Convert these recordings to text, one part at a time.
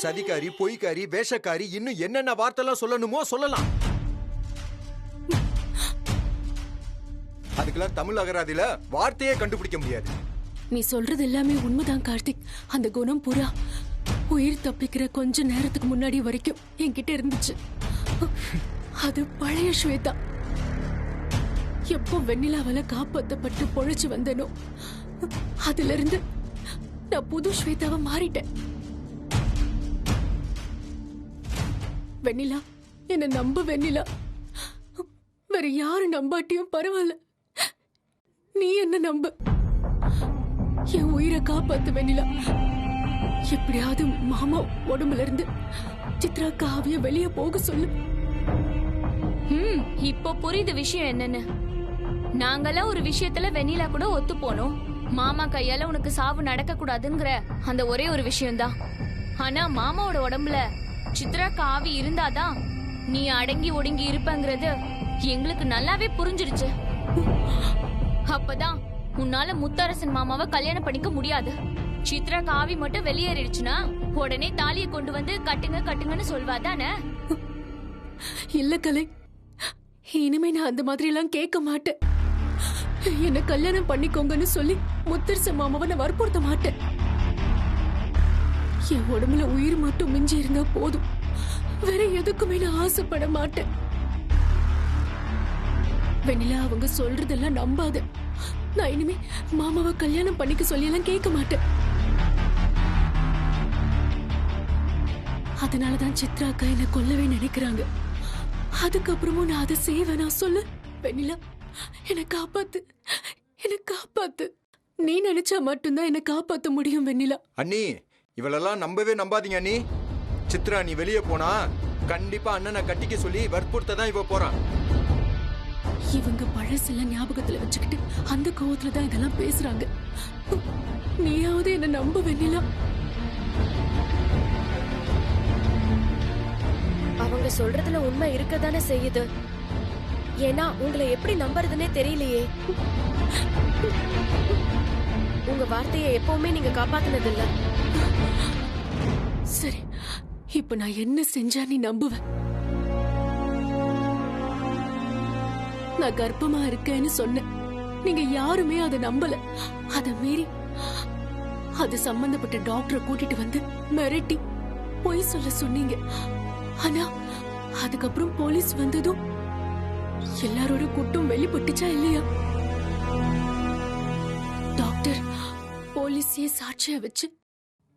சதிகாரி, பொய்க்காரி, வேஷக்காரி, இன்னும் என்னென்ன வார்த்தைலாம் சொல்லணுமோ சொல்லலாம். அதுக்கெல்லாம் தமிழ் அகராதியில வார்த்தையே கண்டுபிடிக்க முடியாது. நீ சொல்றது எல்லாமே உண்மைதான் கார்த்திக். அந்த குணம் புறா உயிர் தப்பிக்கிற கொஞ்ச நேரத்துக்கு முன்னாடி வரைக்கும் என்கிட்ட இருந்துச்சு. அது பழைய ஸ்வேதா. எப்போ வெண்ணிலாவால காப்பாத்தப்பட்டு பொழைச்சு வந்தனோ அதுல இருந்து நான் புது ஸ்வேதாவா மாறிட்டேன். வெண்ணிலா, என்ன நம்ப வெண்ணிலா. வேற யாரு நம்பாட்டியும் பரவாயில்ல, நீ என்ன நம்ப. என் உயிரை காப்பாத்து வெண்ணிலா. எப்படியாவது மாமா உடம்புல இருந்து சித்ரா காவிய வெளியே போக சொல்லு. இப்போ புரியுது விஷயம் என்னன்னு. நாங்கெல்லாம் ஒரு விஷயத்துல வெண்ணிலா கூட ஒத்து போனோம். மாமா கையால உனக்கு சாவு நடக்க கூடாதுங்கிற அந்த ஒரே ஒரு விஷயம்தான். ஆனா மாமாவோட உடம்புல சித்ரா காவி இருந்தாதான் நீ அடங்கி ஒடுங்கி இருப்பங்கிறது எங்களுக்கு நல்லாவே புரிஞ்சிருச்சு. அப்பதான் உன்னால முத்தரசன் மாமாவை கல்யாணம் பண்ணிக்க முடியாது. சித்ரா காவி மட்டும் வெளியேறிடுச்சுன்னா உடனே தாலியை கொண்டு வந்து கட்டுங்க கட்டுங்கன்னு சொல்வாதானே? இல்ல கலை, இனிமே நான் அந்த மாதிரி எல்லாம் கேட்க மாட்டேன். என்ன கல்யாணம் பண்ணிக்கோங்கன்னு சொல்லி முத்தரசன் மாமாவை நான் வற்புறுத்த மாட்டேன். என் உடம்புல உயிர் மட்டும் மிஞ்சி இருந்தா போதும். வேற எதுக்குமே நான் ஆசைப்பட மாட்டேன். வெண்ணிலா, அவங்க சொல்றதெல்லாம் நம்பாத. நான் இனிமே மாமாவை கல்யாணம் பண்ணிக்க சொல்லி எல்லாம் கேட்க மாட்டேன். அதனாலதான் சித்ரா அக்கா என்ன கொல்லவே நினைக்கிறாங்க. அதுக்கப்புறமும் நான் அதை செய்வேனா சொல்லு? வெண்ணிலா, என்னை காப்பாத்து, என்னை காப்பாத்து. நீ நினைச்சா மட்டும்தான் என்னை காப்பாத்த முடியும் வெண்ணிலா. அண்ணி, இவளெல்லாம் நம்பவே நம்பாதீங்க அண்ணி. சித்ரா நீ வெளியே போனா கண்டிப்பா அண்ணனை கட்டிக்க சொல்லி வற்புறுத்த தான் இவ போறான். இவங்க பழசெல்லாம் ஞாபகத்துல வச்சுக்கிட்டு அந்த கோவத்துல தான் இதெல்லாம் பேசுறாங்க. நீயாவது என்ன நம்ப வெண்ணிலா. அவங்க சொல்றதுல உண்மை இருக்கதானே செய்யுது. ஏன்னா உங்களை எப்படி நம்புறதுன்னே தெரியலையே. உங்க வார்த்தையை எப்பவுமே நீங்க காப்பாத்தினது இல்ல. சரி, இப்ப நான் என்ன செஞ்சா நீ நம்புவ? நான் கர்ப்பமா இருக்கேன்னு சொன்னேன். நீங்க யாருமே அதை நம்பல. அத மீறி அது சம்பந்தப்பட்ட டாக்டரை கூட்டிட்டு வந்து மிரட்டி பொய் சொல்ல சொன்னீங்க. ஆனா அதுக்கப்புறம் போலீஸ் வந்ததும் எல்லாரோட கூட்டம் வெளிப்பட்டுச்சா இல்லையா? டாக்டர் போலீஸே சாட்சியா வச்சு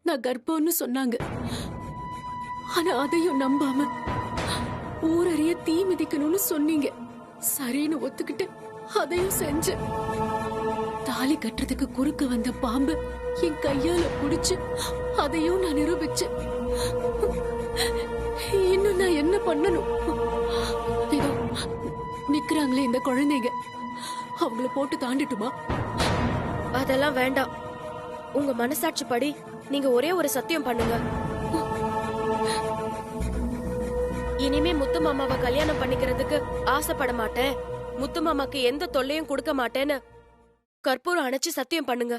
நான் கர்ப்பம்னு சொன்னாங்க. ஆனா அதையும் நம்பாம ஊரறிய தீ மிதிக்கணும்னு சொன்னீங்க. சரின்னு ஒத்துக்கிட்டு அதையும் செஞ்ச. தாலி கட்டுறதுக்கு குறுக்க வந்த பாம்பு என் கையால புடிச்சு அதையும் நான் நிரூபிச்சேன். இன்னும் நான் என்ன பண்ணணும்? இதோ நிக்கிறாங்களே இந்த குழந்தைங்க, அவங்கள போட்டு தாண்டிட்டுமா? அதெல்லாம் வேண்டாம். உங்க மனசாட்சி படி நீங்க ஒரே ஒரு சத்தியம் பண்ணுங்க. இனிமே முத்து மாமாவை கல்யாணம் பண்ணிக்கிறதுக்கு ஆசைப்பட மாட்டேன், முத்து மாமாக்கு எந்த தொல்லையும் கொடுக்க மாட்டேன்னு கற்பூரம் அணைச்சு சத்தியம் பண்ணுங்க.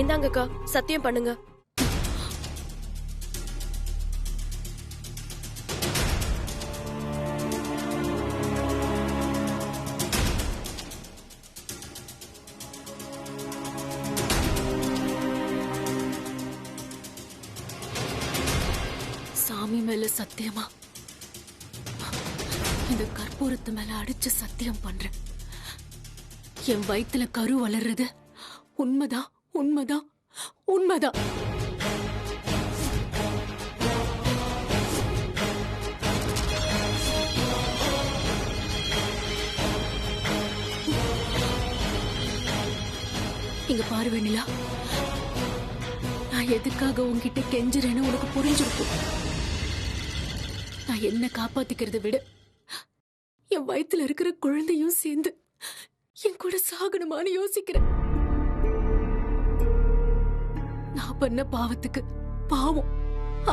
இந்தாங்கக்கா, சத்தியம் பண்ணுங்க. சாமி மேல சத்தியமா இந்த கற்பூரத்து மேல அடிச்சு சத்தியம் பண்றேன். என் வயித்துல கரு வளர்றது உண்மைதான், உண்மைதான், உண்மைதான். இங்க பாரு வெண்ணிலா, நான் எதுக்காக உன்கிட்ட கெஞ்சுறேன்னு உனக்கு புரிஞ்சிருக்கும். நான் என்ன காப்பாத்திக்கிறத விட என் வயித்துல இருக்கிற குழந்தையும் சேர்ந்து என் கூட சாகணுமான்னு யோசிக்கிறேன். நான் பண்ண பாவத்துக்கு பாவம்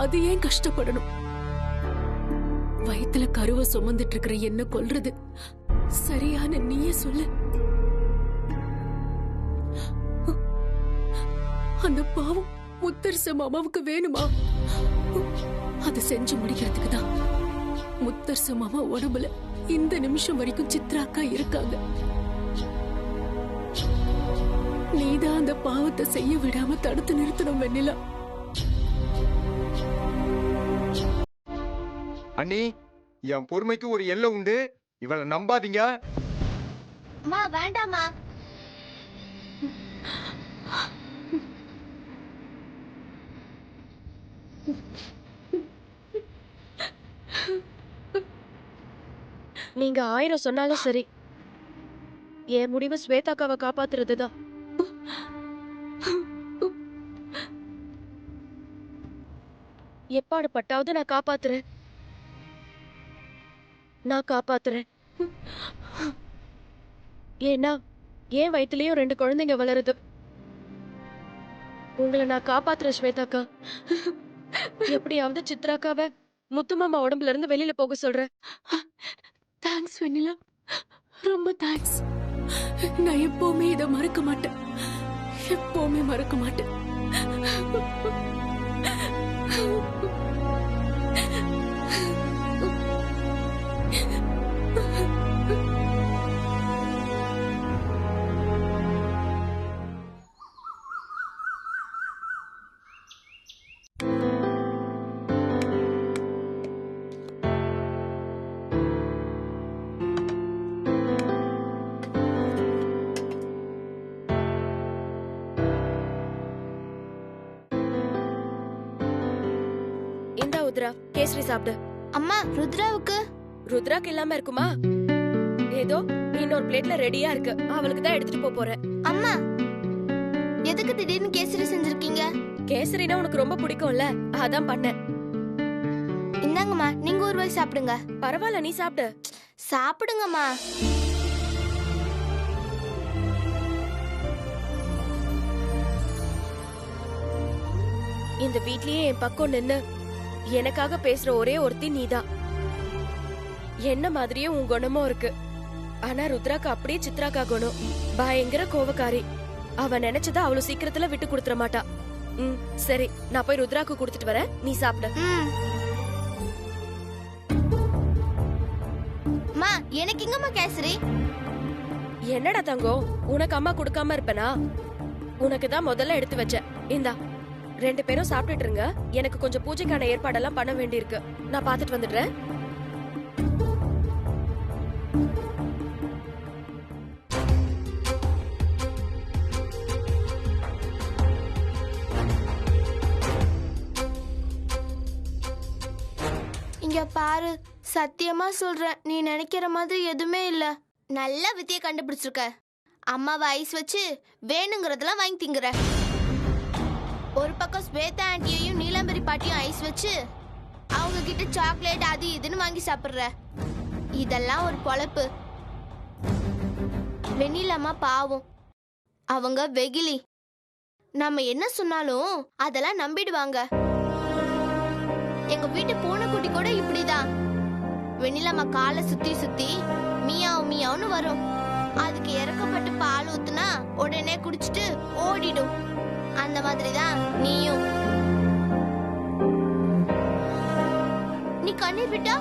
அது ஏன் கஷ்டப்படணும்? வயித்துல கருவை சுமந்துட்டு இருக்கிற என்ன கொல்றது சரியான நீயே சொல்லு. அந்த பாவம் முத்தரச மாமாவுக்கு வேணுமா? அதை செஞ்சு முடிக்கிறதுக்கு தான் முத்தரச மாமா உடம்புல இந்த நிமிஷம் வரைக்கும் சித்ராக்கா இருக்காங்க. நீதான் அந்த பாவத்தை செய்ய விடாம தடுத்து நிறுத்தணும் வெண்ணிலா. அண்ணி, என் பொறுமைக்கு ஒரு எல்லை உண்டு. இவளை நம்பாதீங்க. மா வேண்டாமா. நீங்க 1000 சொன்னாலும் சரி, என் முடிவு ஸ்வேதாக்காவை காப்பாத்துறதுதான். எப்பாடு பட்டாவது நான் காப்பாத்துறேன். ஏன்னா என் வயிற்றுலயும் 2 குழந்தைங்க வளருது. உங்களை நான் காப்பாத்துறேன் ஸ்வேதாக்கா. எப்படியாவது சித்ராக்காவை முத்துமாமா உடம்புல இருந்து வெளியில போக சொல்றேன். தேங்க்ஸ் வெண்ணிலா, ரொம்ப தேங்க்ஸ். நான் எப்பவுமே இதை மறக்க மாட்டேன், எப்பவுமே மறக்க மாட்டேன். இந்தா உத்ரா, கேசரி சாப்பிடு. அம்மா ருத்ராவுக்கு? ருத்ராக்கு இல்லாம இருக்குமா? ஏதோ இன்னொரு பிளேட்ல ரெடியா இருக்கு, அவளுக்கு தான் எடுத்துட்டு போறேன். அம்மா எதுக்கு திடீர்னு கேசரி செஞ்சிருக்கீங்க? கேசரினா உனக்கு ரொம்ப பிடிக்கும்ல, அதான் பண்ணேன். இந்தாங்கம்மா, நீங்க ஒரு வாய் சாப்பிடுங்க. பரவாயில்ல, நீ சாப்பிடு. சாப்பிடுங்கம்மா. இந்த வீட்லயே என் பக்கம் நின்னு எனக்காக பேசுற ஒரே ஒருத்தி நீதான். என்ன மாதிரியே உன் குணமும் இருக்கு. ஆனா ருத்ராக்கு அப்படியே சித்ராக்கா குணம், பயங்கர கோவக்காரி. அவ நினைச்சதா அவ்வளவு சீக்கிரத்துல விட்டு கொடுத்துட மாட்டா. சரி, நான் போய் ருத்ராக்கு கொடுத்துட்டு வரேன், நீ சாப்பிடு. அம்மா எனக்கு எங்கம்மா கேசரி? என்னடா தங்கம், உனக்கு அம்மா கொடுக்காம இருப்பனா? உனக்கு தான் முதல்ல எடுத்து வச்சேன். இந்தா, 2 பேரும் சாப்பிட்டுட்டு இருங்க. எனக்கு கொஞ்சம் பூஜைக்கான ஏற்பாடெல்லாம் பண்ண வேண்டியிருக்கு, நான் பாத்துட்டு வந்துடுறேன். இங்க பாரு, சத்தியமா சொல்றேன், நீ நினைக்கிற மாதிரி எதுவுமே இல்ல. நல்ல வித்தியை கண்டுபிடிச்சிருக்க. அம்மாவை ஐஸ் வச்சு வேணுங்கிறதெல்லாம் வாங்கி திங்குற. ஒரு பக்கம் ஸ்வேதா ஆண்டியையும் நீலாம்பரி பாட்டியும் ஐஸ் வச்சு அவங்க கிட்ட சாக்லேட் அது இதுன்னு வாங்கி சாப்பிடுற. இதெல்லாம் ஒரு பொழப்பு. வெண்ணிலாமா பாவம், அவங்க வெகிலி. நம்ம என்ன சொன்னாலும் அதெல்லாம் நம்பிடுவாங்க. எங்க வீட்டு பூனைக்குட்டி கூட இப்படிதான். வெண்ணிலாமா காலை சுத்தி சுத்தி மியாவு மியாவுன்னு வரும். அதுக்கு இறக்கப்பட்டு பால் ஊத்துனா உடனே குடிச்சிட்டு ஓடிடும். அந்த மாதிரிதான் நீயும். நீ கண்ணீர் விட்டா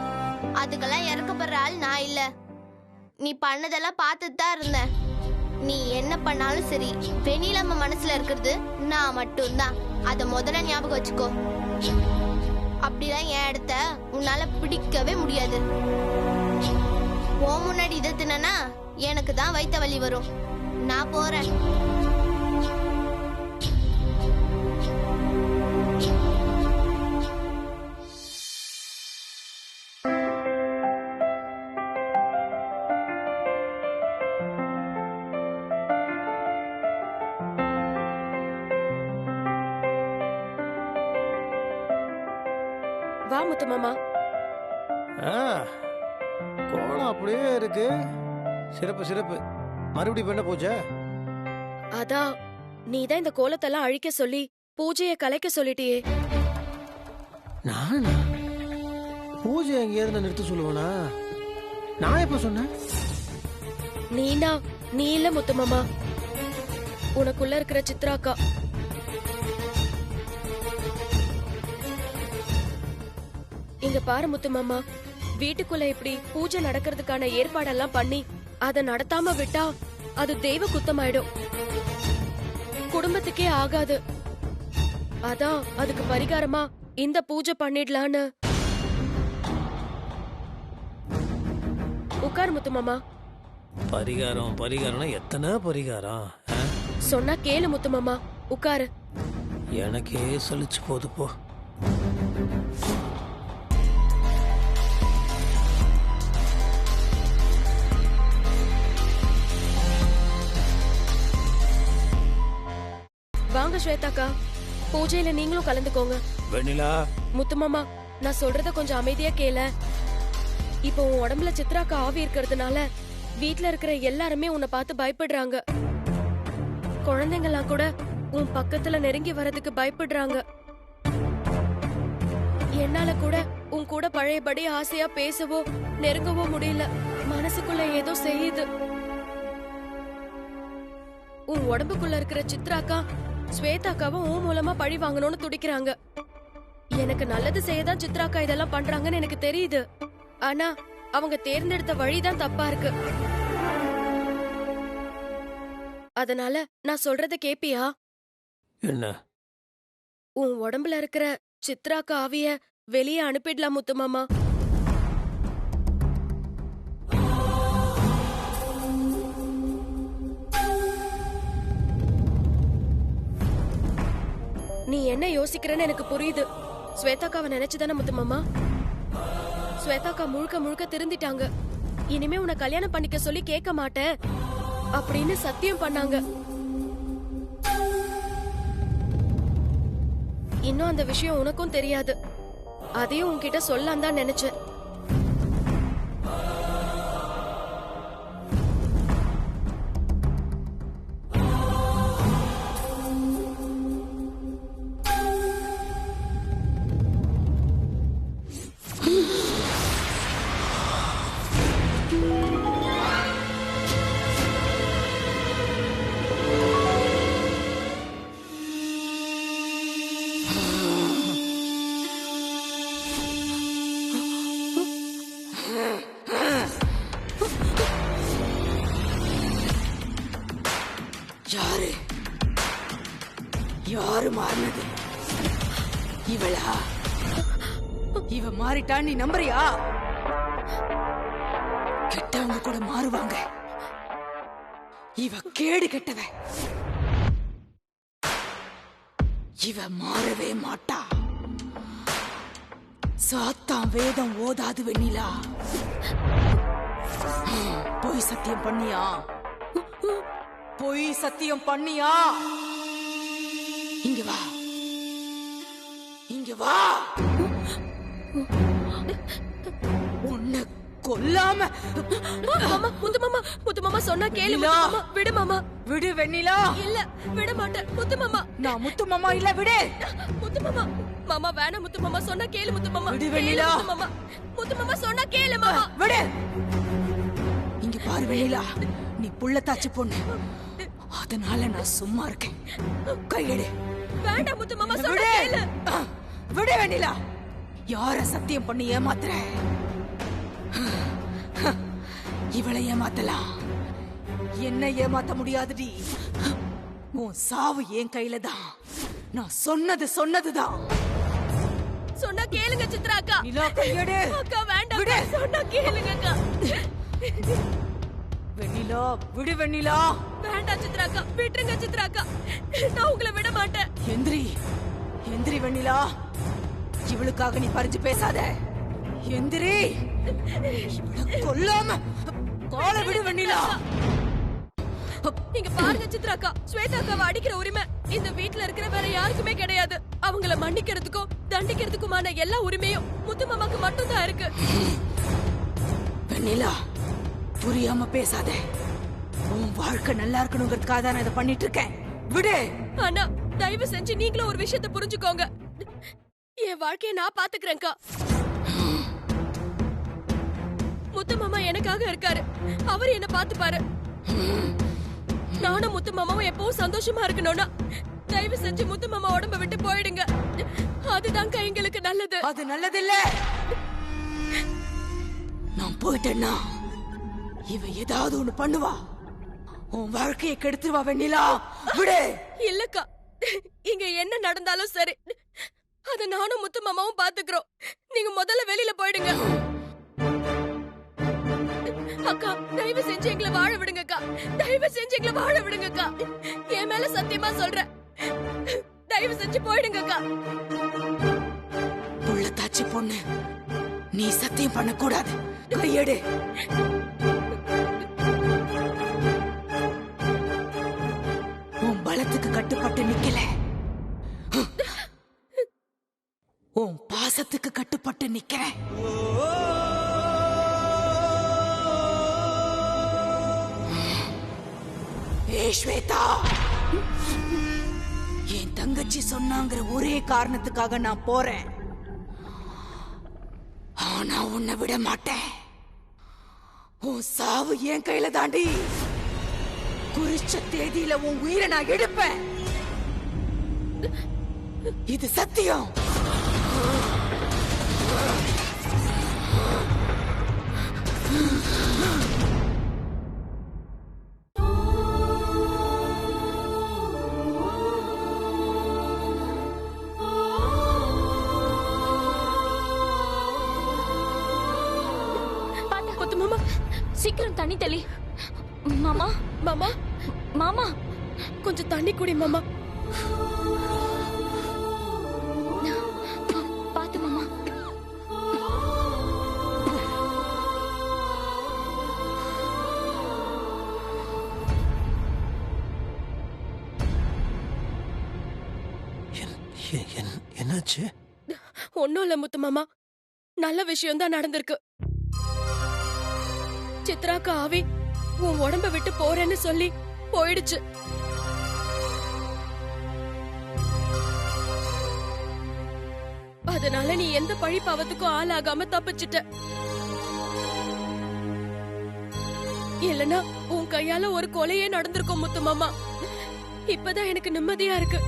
அதுக்கெல்லாம் இறக்கப்படுற ஆள் நான் இல்ல. நீ பண்ணதெல்லாம் பார்த்துட்டு தான் இருந்தேன். நீ என்ன பண்ணாலும் சரி, வெண்ணிலாமா மனசுல இருக்கிறது நான் மட்டும்தான். அத முதல்ல ஞாபகம் வச்சுக்கோ. அப்படிலாம் என் இடத்த உன்னால பிடிக்கவே முடியாது. போ, முன்னாடி இதை தின்னா எனக்கு தான் வயித்த வலி வரும். நான் போறேன். வா முத்து மாமா. கோலம் அப்படியே இருக்கு. சிறப்பு சிறப்பு. மறுபடியும் பண்ண போச்சா? அதான் நீதான் இந்த கோலத்தெல்லாம் அழிக்க சொல்லி பூஜைய கலைக்க சொல்லிட்டியே. நானா? பூஜை எங்கேயாவது நான் நிறுத்த சொல்லுவேனா? நான் எப்ப சொன்னேன்? நீனா? நீ இல்ல முத்துமாமா, உனக்குள்ள இருக்கிற சித்ராக்கா. இங்க பாரு முத்துமாமா, வீட்டுக்குள்ள இப்படி பூஜை நடக்கிறதுக்கான ஏற்பாடெல்லாம் பண்ணி அதை நடத்தாம விட்டா அது தெய்வ குத்தமாயிடும், குடும்பத்துக்கே ஆகாது. அதான் அதுக்கு பரிகாரமா இந்த பூஜை பண்ணிடலான்னு. உட்கார் முத்துமாமா. பரிகாரம் பரிகாரம்னா எத்தனை பரிகாரம்? சொன்னா கேளு முத்துமாமா, உட்காரு. எனக்கே சலிச்சு போது போ. வாங்க ஸ்வேதாக்கா, பூஜையில நீங்களும் கலந்துக்கோங்க. வெண்ணிலா, முத்துமாமா, நான் சொல்றத கொஞ்சம் அமைதியா கேள. இப்போ உன் உடம்புல சித்ராக்கா ஆவி இருக்கிறதுனால வீட்ல இருக்கிற எல்லாருமே உன்னை பார்த்து பயப்படுறாங்க. குழந்தைங்கலாம் கூட உன் பக்கத்துல நெருங்கி வர்றதுக்கு பயப்படுறாங்க. என்னால கூட உன் கூட பழையபடி ஆசையா பேசவோ நெருங்கவோ முடியல. மனசுக்குள்ள ஏதோ செய்யுது. உன் உடம்புக்குள்ள இருக்கிற சித்ராக்கா ஸ்வேதாக்காவும் உன் மூலமா பழி வாங்கணும்னு துடிக்கிறாங்க. எனக்கு நல்லது செய்யதான் சித்ராக்கா இதெல்லாம் பண்றாங்கன்னு எனக்கு தெரியுது. ஆனா அவங்க தேர்ந்தெடுத்த வழிதான் தப்பா இருக்கு. அதனால நான் சொல்றத கேப்பியா? என்ன? உன் உடம்புல இருக்கிற சித்ராக்கா ஆவிய வெளியே அனுப்பிடலாம் முத்துமாமா. நீ என்ன யோசிக்கிறன்னு எனக்கு புரியுது. ஸ்வேதாக்காவை நினைச்சுதானே முத்துமாமா? ஸ்வேதாக்கா முழுக்க முழுக்க திருந்திட்டாங்க. இனிமே உன்னை கல்யாணம் பண்ணிக்க சொல்லி கேட்க மாட்டேன் அப்படின்னு சத்தியம் பண்ணாங்க. இன்னும் அந்த விஷயம் உனக்கும் தெரியாது. அதையும் உன்கிட்ட சொல்லலாம் தான் நினைச்சேன். யாரு யாரு மாறினது? இவளா? இவ மாறிட்டா நீ நம்புறியா? கெட்டவங்க கூட மாறுவாங்க. இவ கேடு கெட்டவ. இவ மாறவே மாட்டா. சாத்தான் வேதம் ஓதாது வெண்ணிலா. பொய் சத்தியம் பண்ணியா? பொய் சத்தியம் பண்ணியா? இங்க வா, இங்க வா. உன்னை கொல்லாம. மாமா, முத்துமாமா, முத்துமாமா சொன்னா கேளு முத்துமாமா. விடு மாமா. விடு வெண்ணிலா. இல்ல, விட மாட்டேன் முத்துமாமா. நான் முத்துமாமா இல்ல, விடு. முத்துமாமா, மாமா வேணாம் முத்துமாமா, சொன்னா கேளு முத்துமாமா. விடு வெண்ணிலா. முத்துமாமா, முத்துமாமா சொன்னா கேளு மாமா. விடு. இங்க பாரு வெண்ணிலா, நீ புள்ளத்தாச்சி பொண்ணு, அதனால நான் சும்மா இருக்கேன். கையெடு. வேண்டாம் முத்துமாமா, சொன்னா விடு. கேளு. விடு வெண்ணிலா. யார சத்தியம் பண்ணி ஏமாத்துற? இவளை ஏமாத்தலாம், என்ன ஏமாத்த முடியாதுடி. உன் சாவு என் கையில தான். நான் சொன்னது சொன்னதுதான். சொன்னா கேளுங்க சித்ரா அக்கா. நிலா, கையெடு. அக்கா வேண்டாம், விடு. சொன்னா கேளுங்க அக்கா. வெண்ணிலா, விடு வெண்ணிலா. வேண்டாம் சித்ரா அக்கா, விட்டுருங்க சித்ரா அக்கா. நான் உங்களை விட மாட்டேன். எந்திரி, எந்திரி வெண்ணிலா. இவளுக்காக நீ பறிஞ்சு பேசாத. எந்திரி. இவளை கொல்லாம காலை விடு வெண்ணிலா. நீங்க பாருங்க சித்ரா அக்கா, ஸ்வேதா அக்காவை அடிக்கிற உரிமை இந்த வீட்ல இருக்கிற வேற யாருக்குமே கிடையாது. அவங்கள மன்னிக்கிறதுக்கும் தண்டிக்கிறதுக்குமான எல்லா உரிமையும் முத்துமாமாக்கு மட்டும் தான் இருக்கு. வெண்ணிலா, புரியாம பேசாத. உன் வாழ்க்கை நல்லா இருக்கணுங்கிறதுக்காக தான் நான் இதை பண்ணிட்டு இருக்கேன். விடு. அண்ணா, தயவு செஞ்சு நீங்களும் ஒரு விஷயத்தை புரிஞ்சுக்கோங்க. என் வாழ்க்கைய நான் பாத்துக்கிறேன்க்கா. முத்து மாமா எனக்காக இருக்காரு. அவர் என்ன பாத்துப்பாரு. நானும் முத்து மாமாவும் எப்பவும் சந்தோஷமா இருக்கணும்னா தயவு செஞ்சு முத்து மாமா உடம்ப விட்டு போயிடுங்க. அதுதான் எங்களுக்கு நல்லது. அது நல்லது இல்ல. நான் போயிட்டேன்னா இவ ஏதாவது ஒண்ணு பண்ணுவா. உன் வாழ்க்கையை கெடுத்துருவா வெண்ணிலா. விடு. இல்லக்கா, இங்க என்ன நடந்தாலும் சரி, அத நானும் முத்து மாமாவும் பாத்துக்கிறோம். நீங்க முதல்ல வெளியில போயிடுங்க. அக்கா, தயவு செஞ்சு எங்களை வாழ விடுங்கக்கா. தயவு செஞ்சு எங்களை வாழ விடுங்கக்கா. என் மேல சத்தியமா சொல்றேன். தயவு செஞ்சு போயிடுங்கக்கா. புள்ளத்தாச்சி பொண்ணு, நீ சத்தியம் பண்ணக்கூடாது. கையெடு. உன் பலத்துக்கு கட்டுப்பட்டு நிக்கல, உன் பாசத்துக்கு கட்டுப்பட்டு நிக்கிறேன். ஸ்வேதா, என் தங்கச்சி சொன்னாங்கிற ஒரே காரணத்துக்காக நான் போறேன். ஆனா உன்னை விட மாட்டேன். உன் சாவு என் கையில தாண்டி. குறிச்ச தேதியில உன் உயிரை நான் எடுப்பேன். இது சத்தியம். முத்து மாமா, சீக்கிரம் தண்ணி தெளி. மாமா, மாமா, மாமா, கொஞ்சம் தண்ணி குடி மாமா. பாத்து மாமா. என்னாச்சு? ஒண்ணும் இல்ல முத்து மாமா, நல்ல விஷயம் தான் நடந்திருக்கு. சித்ராக்கு ஆவி உன் உடம்ப விட்டு போறேன்னு சொல்லி போயிடுச்சு. அதனால நீ எந்த பழி பாவத்துக்கும் ஆளாகாம தப்பிச்சிட்ட. இல்லனா உன் கையால ஒரு கொலையே நடந்திருக்கும் முத்து மாமா. இப்பதான் எனக்கு நிம்மதியா இருக்கு.